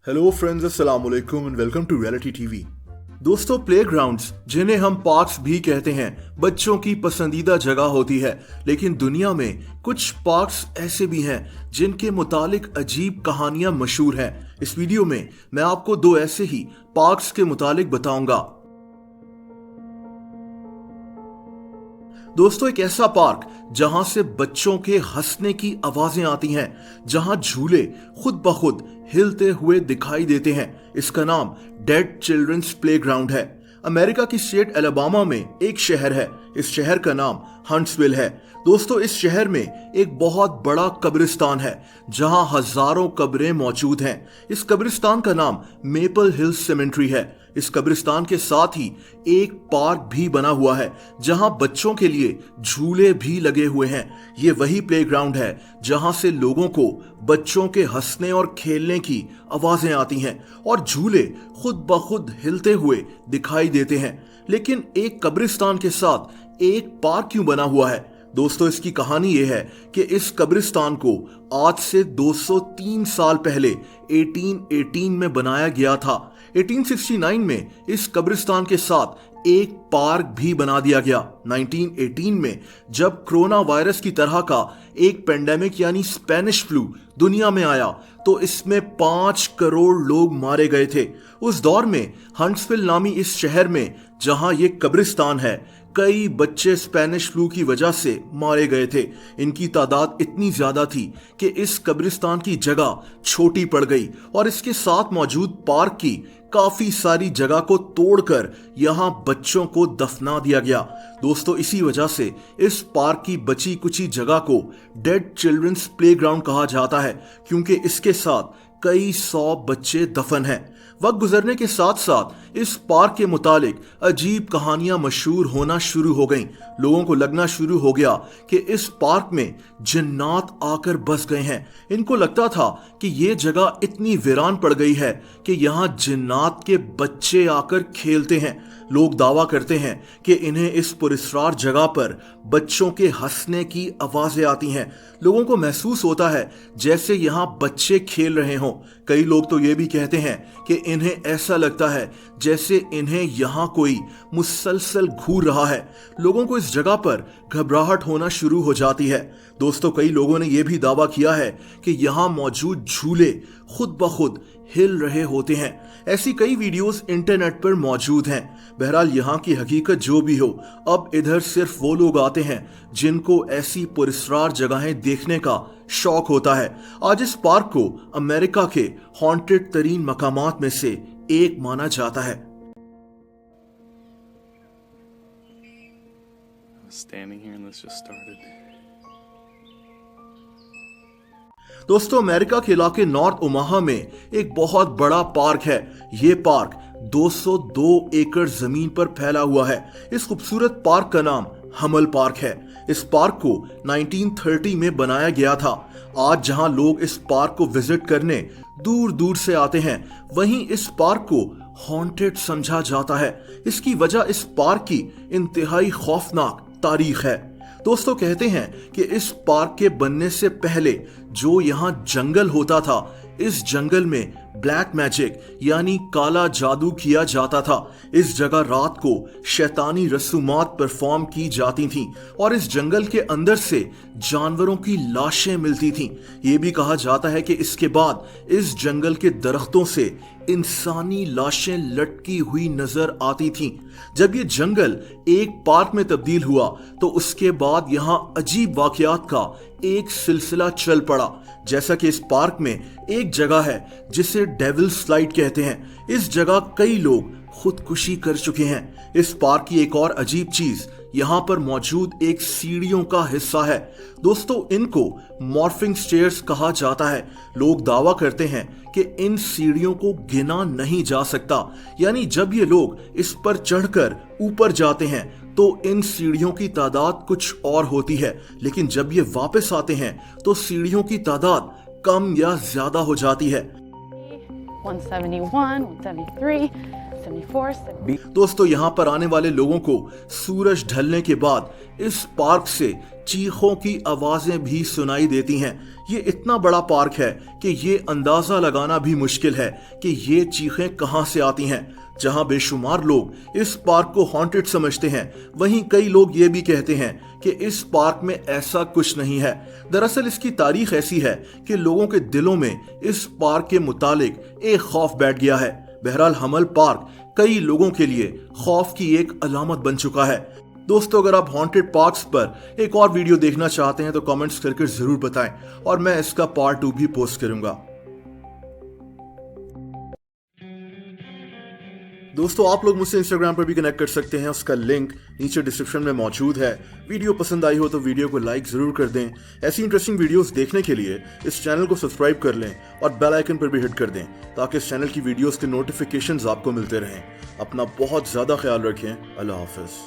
Hello friends, अस्सलाम वालेकुम and welcome to reality TV. दोस्तों, प्लेग्राउंड्स जिन्हें हम पार्क्स भी कहते हैं बच्चों की पसंदीदा जगह होती है, लेकिन दुनिया में कुछ पार्क्स ऐसे भी हैं जिनके मुतालिक अजीब कहानियां मशहूर हैं। इस वीडियो में मैं आपको दो ऐसे ही पार्क्स के मुतालिक बताऊंगा। दोस्तों, एक ऐसा पार्क जहां से बच्चों के हंसने की आवाजें आती हैं, जहां झूले खुद ब खुद हिलते हुए दिखाई देते हैं, इसका नाम डेड चिल्ड्रंस प्लेग्राउंड है। अमेरिका की स्टेट अलाबामा में एक शहर है। इस शहर का नाम हंट्सविल है। दोस्तों, इस शहर में एक बहुत बड़ा कब्रिस्तान है जहां हजारों कब्रें मौजूद हैं। इस कब्रिस्तान का नाम मेपल हिल सेमेंट्री है। इस कब्रिस्तान के साथ ही एक पार्क भी बना हुआ है जहां बच्चों के लिए झूले भी लगे हुए हैं। ये वही प्लेग्राउंड है जहां से लोगों को बच्चों के हंसने और खेलने की आवाजें आती हैं और झूले खुद ब खुद हिलते हुए दिखाई देते हैं। लेकिन एक कब्रिस्तान के साथ एक पार्क क्यों बना हुआ है? दोस्तों, इसकी कहानी यह है कि इस कब्रिस्तान को आज से 203 साल पहले 1818 में बनाया गया था। 1869 में इस कब्रिस्तान के साथ एक पार्क भी बना दिया गया। 1918 में जब कोरोना वायरस की तरह का एक पेंडेमिक यानी स्पेनिश फ्लू दुनिया में आया तो इसमें 5 करोड़ लोग मारे गए थे। उस दौर में हंट्सविल नामी इस शहर में जहां ये कब्रिस्तान है, कई बच्चे स्पेनिश फ्लू की वजह से मारे गए थे। इनकी तादाद इतनी ज्यादा थी कि इस कब्रिस्तान की जगह छोटी पड़ गई और इसके साथ मौजूद पार्क की काफी सारी जगह को तोड़कर यहां बच्चों को दफना दिया गया। दोस्तों, इसी वजह से इस पार्क की बची कुची जगह को डेड चिल्ड्रंस प्लेग्राउंड कहा जाता है, क्योंकि इसके साथ कई 100 बच्चे दफन हैं। वक्त गुजरने के साथ साथ इस पार्क के मुतालिक अजीब कहानियां मशहूर होना शुरू हो गईं। लोगों को लगना शुरू हो गया कि इस पार्क में जिन्नात आकर बस गए हैं। इनको लगता था कि ये जगह इतनी वीरान पड़ गई है कि यहाँ जिन्नात के बच्चे आकर खेलते हैं। लोग दावा करते हैं कि इन्हें इस पुरस्कार जगह पर बच्चों के हंसने की आवाजें आती हैं। लोगों को महसूस होता है जैसे यहाँ बच्चे खेल रहे हों। कई लोग तो ये भी कहते हैं कि इन्हें ऐसा लगता है जैसे इन्हें यहाँ कोई मुसलसल घूर रहा है। लोगों को इस जगह पर घबराहट होना शुरू हो जाती है। दोस्तों, कई लोगों ने यह भी दावा किया है कि यहाँ मौजूद झूले खुद ब खुद हिल रहे होते हैं। ऐसी कई वीडियोस इंटरनेट पर मौजूद हैं। बहरहाल, यहाँ की हकीकत जो भी हो, अब इधर सिर्फ वो लोग आते हैं जिनको ऐसी पुरस्कार जगहें देखने का शौक होता है। आज इस पार्क को अमेरिका के हॉन्टेड तरीन मकामात में से एक माना जाता है। दोस्तों, अमेरिका के इलाके नॉर्थ ओमाहा में एक बहुत बड़ा पार्क है। ये पार्क 202 एकड़ जमीन पर फैला हुआ है। इस खूबसूरत पार्क का नाम हमल पार्क है। इस पार्क को 1930 में बनाया गया था। आज जहां लोग इस पार्क को विजिट करने दूर दूर से आते हैं, वहीं इस पार्क को हॉन्टेड समझा जाता है। इसकी वजह इस पार्क की इंतहाई खौफनाक तारीख है। दोस्तों, कहते हैं कि इस पार्क के बनने से पहले जो यहाँ जंगल होता था, इस जंगल में ब्लैक मैजिक यानी काला जादू किया जाता था। इस जगह रात को शैतानी रसूमात परफॉर्म की जाती थीं और इस जंगल के अंदर से जानवरों की लाशें मिलती थीं। ये भी कहा जाता है कि इसके बाद इस जंगल के दरख्तों से इंसानी लाशें लटकी हुई नजर आती थीं। जब ये जंगल एक पार्क में तब्दील हुआ तो उसके बाद यहाँ अजीब वाकयात का एक सिलसिला चल पड़ा। जैसा कि इस पार्क में एक जगह है जिसे डेविल स्लाइड कहते हैं। इस जगह कई लोग खुदकुशी कर चुके हैं। इस पार्क की एक और अजीब चीज यहाँ पर मौजूद एक सीढ़ियों का हिस्सा है। दोस्तों, इनको मॉर्फिंग स्टेयर्स कहा जाता है। लोग दावा करते हैं कि इन सीढ़ियों को गिना नहीं जा सकता, यानी जब ये लोग इस पर चढ़कर ऊपर जाते हैं तो इन सीढ़ियों की तादाद कुछ और होती है, लेकिन जब ये वापस आते हैं तो सीढ़ियों की तादाद कम या ज्यादा हो जाती है। 171, 173, 74, 70. दोस्तों, यहाँ पर आने वाले लोगों को सूरज ढलने के बाद इस पार्क से चीखों की आवाजें भी सुनाई देती हैं। ये इतना बड़ा पार्क है कि ये अंदाजा लगाना भी मुश्किल है कि ये चीखें कहां से आती हैं। जहां बेशुमार लोग इस पार्क को हॉन्टेड समझते हैं, वहीं कई लोग ये भी कहते हैं कि इस पार्क में ऐसा कुछ नहीं है। दरअसल इसकी तारीख ऐसी है कि लोगों के दिलों में इस पार्क के मुतालिक एक खौफ बैठ गया है। बहरहाल हमल पार्क कई लोगों के लिए खौफ की एक अलामत बन चुका है। दोस्तों, अगर आप हॉन्टेड पार्क्स पर एक और वीडियो देखना चाहते हैं तो कमेंट्स करके जरूर बताएं और मैं इसका पार्ट 2 भी पोस्ट करूंगा। दोस्तों, आप लोग मुझसे इंस्टाग्राम पर भी कनेक्ट कर सकते हैं, उसका लिंक नीचे डिस्क्रिप्शन में मौजूद है। वीडियो पसंद आई हो तो वीडियो को लाइक जरूर कर दें। ऐसी इंटरेस्टिंग वीडियोस देखने के लिए इस चैनल को सब्सक्राइब कर लें और बेल आइकन पर भी हिट कर दें ताकि इस चैनल की वीडियोस के नोटिफिकेशंस आपको मिलते रहें। अपना बहुत ज्यादा ख्याल रखें। अल्लाह हाफिज।